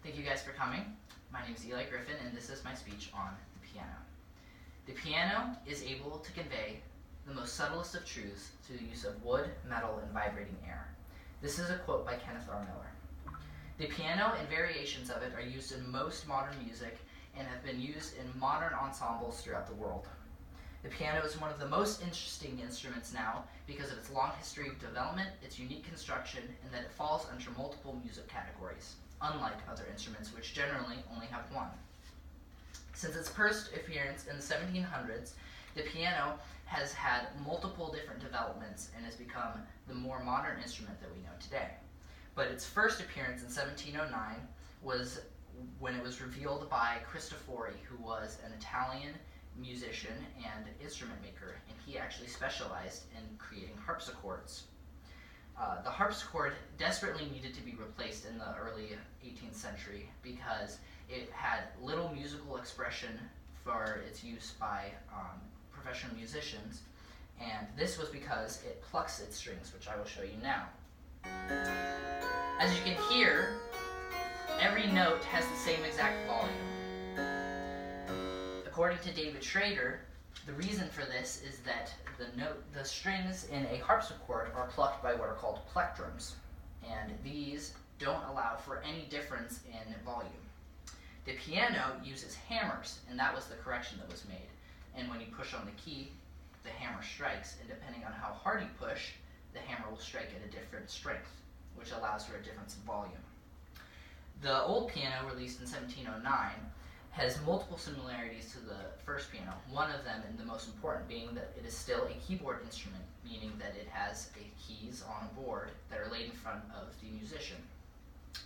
Thank you guys for coming. My name is Eli Griffin, and this is my speech on the piano. The piano is able to convey the most subtlest of truths through the use of wood, metal, and vibrating air. This is a quote by Kenneth R. Miller. The piano and variations of it are used in most modern music and have been used in modern ensembles throughout the world. The piano is one of the most interesting instruments now because of its long history of development, its unique construction, and that it falls under multiple music categories, unlike other instruments which generally only have one. Since its first appearance in the 1700s, the piano has had multiple different developments and has become the more modern instrument that we know today. But its first appearance in 1709 was when it was revealed by Cristofori, who was an Italian musician and instrument maker, and he actually specialized in creating harpsichords. The harpsichord desperately needed to be replaced in the early 18th century because it had little musical expression for its use by professional musicians, and this was because it plucks its strings, which I will show you now. As you can hear, every note has the same exact volume. According to David Schrader, the reason for this is that the strings in a harpsichord are plucked by what are called plectrums, and these don't allow for any difference in volume. The piano uses hammers, and that was the correction that was made. And when you push on the key, the hammer strikes, and depending on how hard you push, the hammer will strike at a different strength, which allows for a difference in volume. The old piano, released in 1709, has multiple similarities to the first piano, one of them, and the most important, being that it is still a keyboard instrument, meaning that it has keys on a board that are laid in front of the musician.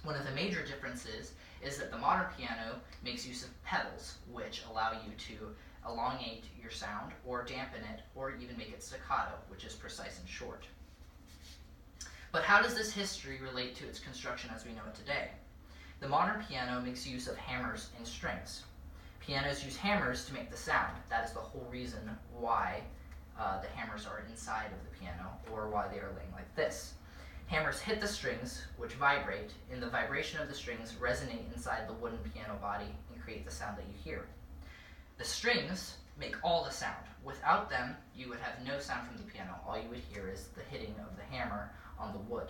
One of the major differences is that the modern piano makes use of pedals, which allow you to elongate your sound, or dampen it, or even make it staccato, which is precise and short. But how does this history relate to its construction as we know it today? The modern piano makes use of hammers and strings. Pianos use hammers to make the sound. That is the whole reason why the hammers are inside of the piano, or why they are laying like this. Hammers hit the strings, which vibrate, and the vibration of the strings resonate inside the wooden piano body and create the sound that you hear. The strings make all the sound. Without them, you would have no sound from the piano. All you would hear is the hitting of the hammer on the wood.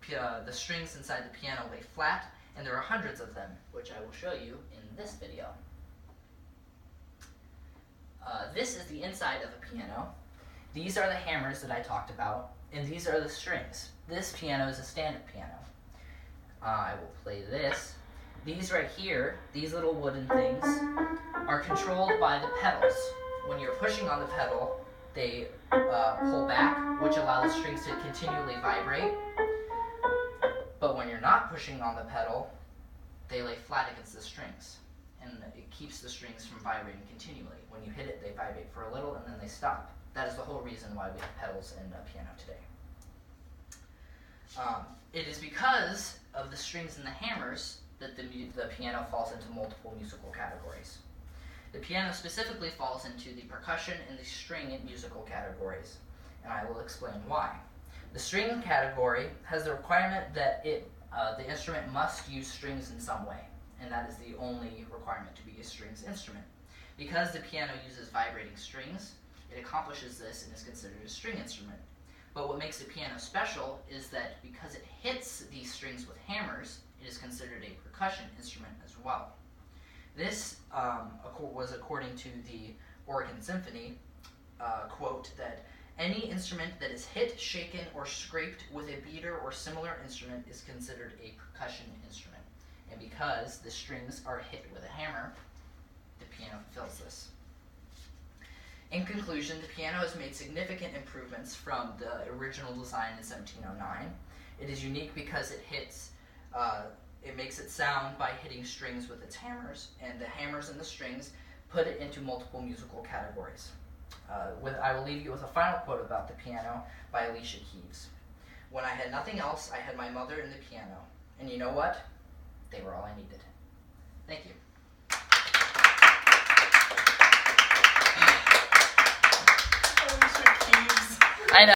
The strings inside the piano lay flat, and there are hundreds of them, which I will show you in this video. This is the inside of a piano. These are the hammers that I talked about, and these are the strings. This piano is a standard piano. I will play this. These right here, these little wooden things, are controlled by the pedals. When you're pushing on the pedal, they pull back, which allows the strings to continually vibrate. But when you're not pushing on the pedal, they lay flat against the strings, and it keeps the strings from vibrating continually. When you hit it, they vibrate for a little, and then they stop. That is the whole reason why we have pedals in a piano today. It is because of the strings and the hammers that the piano falls into multiple musical categories. The piano specifically falls into the percussion and the string musical categories, and I will explain why. The string category has the requirement that the instrument must use strings in some way, and that is the only requirement to be a strings instrument. Because the piano uses vibrating strings, it accomplishes this and is considered a string instrument. But what makes the piano special is that because it hits these strings with hammers, it is considered a percussion instrument as well. This was according to the Oregon Symphony, quote, that any instrument that is hit, shaken, or scraped with a beater or similar instrument is considered a percussion instrument. And because the strings are hit with a hammer, the piano fulfills this. In conclusion, the piano has made significant improvements from the original design in 1709. It is unique because it makes it sound by hitting strings with its hammers, and the hammers and the strings put it into multiple musical categories. I will leave you with a final quote about the piano by Alicia Keys. When I had nothing else, I had my mother and the piano. And you know what? They were all I needed. Thank you.